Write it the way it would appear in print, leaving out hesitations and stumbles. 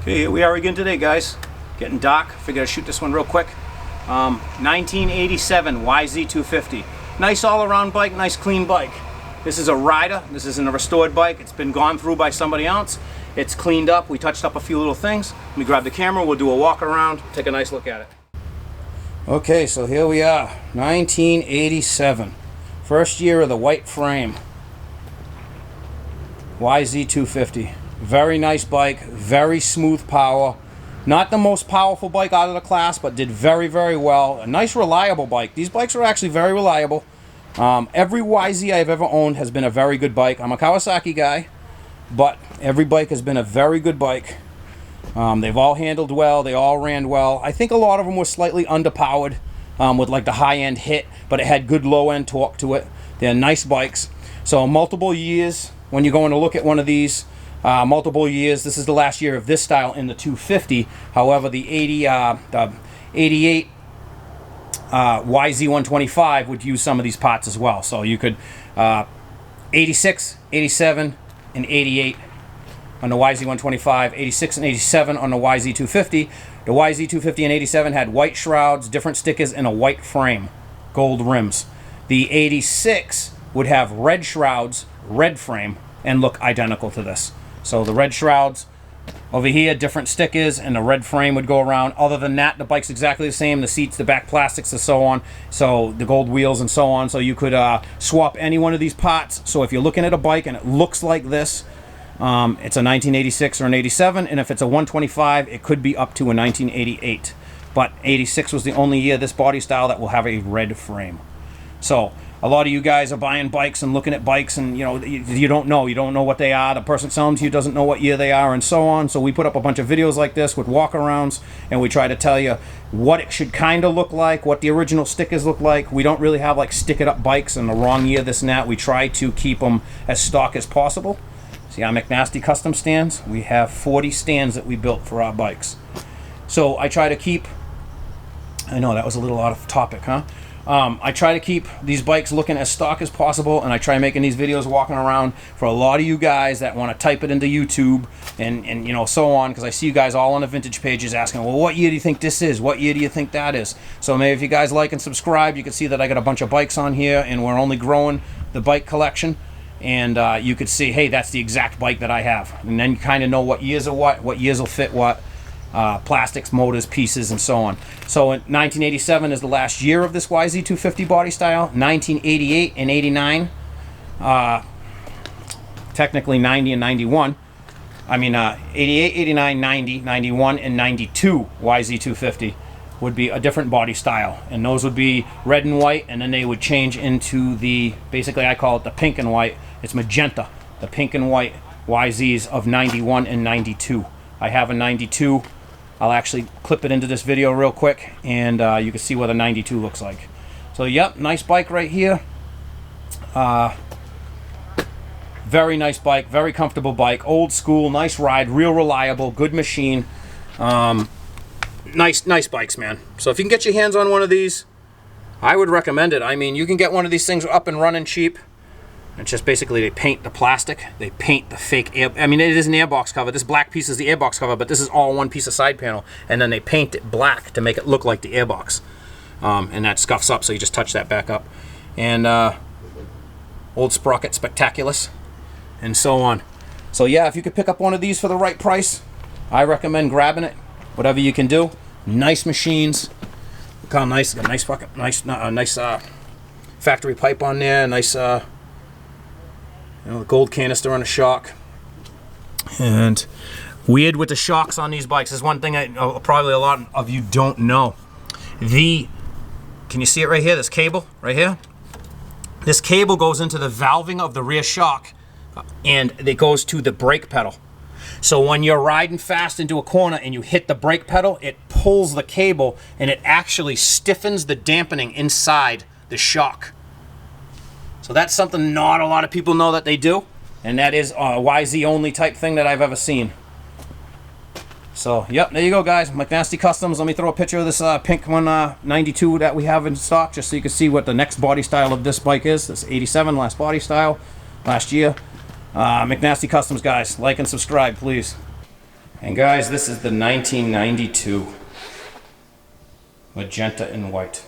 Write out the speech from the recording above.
Okay, here we are again today, guys. Getting dark. Figured I'd shoot this one real quick. 1987 YZ250. Nice all-around bike, nice clean bike. This is a rider. This isn't a restored bike. It's been gone through by somebody else. It's cleaned up. We touched up a few little things. Let me grab the camera. We'll do a walk around, take a nice look at it. Okay, so here we are. 1987. First year of the white frame. YZ250. Very nice bike, very smooth power. Not the most powerful bike out of the class, but did very, very well. A nice, reliable bike. These bikes are actually very reliable. Every YZ I've ever owned has been a very good bike. I'm a Kawasaki guy, but every bike has been a very good bike. They've all handled well. They all ran well. I think a lot of them were slightly underpowered with like the high-end hit, but it had good low-end torque to it. They're nice bikes. So multiple years, when you're going to look at one of these, multiple years. This is the last year of this style in the 250. However, the 88 YZ125 would use some of these parts as well. So you could 86, 87, and 88 on the YZ125, 86 and 87 on the YZ250. The YZ250 and 87 had white shrouds, different stickers, and a white frame, gold rims. The 86 would have red shrouds, red frame, and look identical to this. So the red shrouds over here, different stickers, and the red frame would go around. Other than that, the bike's exactly the same. The seats, the back plastics, and so on. So the gold wheels and so on. So you could swap any one of these parts. So if you're looking at a bike and it looks like this, it's a 1986 or an 87. And if it's a 125, it could be up to a 1988. But 86 was the only year this body style that will have a red frame. So a lot of you guys are buying bikes and looking at bikes, and you don't know what they are. The person selling to you doesn't know what year they are, and so on. So we put up a bunch of videos like this with walk-arounds, and we try to tell you what it should kind of look like, what the original stickers look like. We don't really have like stick-it-up bikes in the wrong year, this and that. We try to keep them as stock as possible. See our McNasty Customz stands? We have 40 stands that we built for our bikes. So I try to keep, I know that was a little out of topic, huh? I try to keep these bikes looking as stock as possible, and I try making these videos walking around for a lot of you guys that want to type it into YouTube and so on, because I see you guys all on the vintage pages asking, well, what year do you think this is? What year do you think that is? So maybe if you guys like and subscribe, you can see that I got a bunch of bikes on here, and we're only growing the bike collection, and you could see, hey, that's the exact bike that I have, and then you kind of know what years are what years will fit what. Plastics, motors, pieces, and so on. So in 1987 is the last year of this YZ250 body style. 1988 and 89, technically 90 and 91. I mean 88, 89, 90, 91, and 92 YZ250 would be a different body style. And those would be red and white, and then they would change into the, basically I call it the pink and white. It's magenta, the pink and white YZs of 91 and 92. I have a 92. I'll actually clip it into this video real quick, and you can see what a 92 looks like. So yep, nice bike right here. Very nice bike, very comfortable bike, old school, nice ride, real reliable, good machine. Nice bikes, man. So if you can get your hands on one of these, I would recommend it. I mean, you can get one of these things up and running cheap. It's just basically they paint the plastic, they paint the fake air. I mean, it is an airbox cover. This black piece is the airbox cover, but this is all one piece of side panel, and then they paint it black to make it look like the airbox. And that scuffs up, so you just touch that back up. And old sprocket spectaculous, and so on. So yeah, if you could pick up one of these for the right price, I recommend grabbing it. Whatever you can do. Nice machines. Look how nice. Got a nice fucking nice factory pipe on there. Nice. The gold canister on a shock. And weird with the shocks on these bikes is one thing probably a lot of you don't know. Can you see it right here? This cable right here? This cable goes into the valving of the rear shock, and it goes to the brake pedal. So when you're riding fast into a corner and you hit the brake pedal, it pulls the cable, and it actually stiffens the dampening inside the shock. So that's something not a lot of people know that they do, and that is a YZ only type thing that I've ever seen. So, yep, there you go, guys. McNasty Customz. Let me throw a picture of this pink one, 92 that we have in stock, just so you can see what the next body style of this bike is. This 87, last body style, last year. McNasty Customz, guys. Like and subscribe, please. And guys, this is the 1992 magenta and white.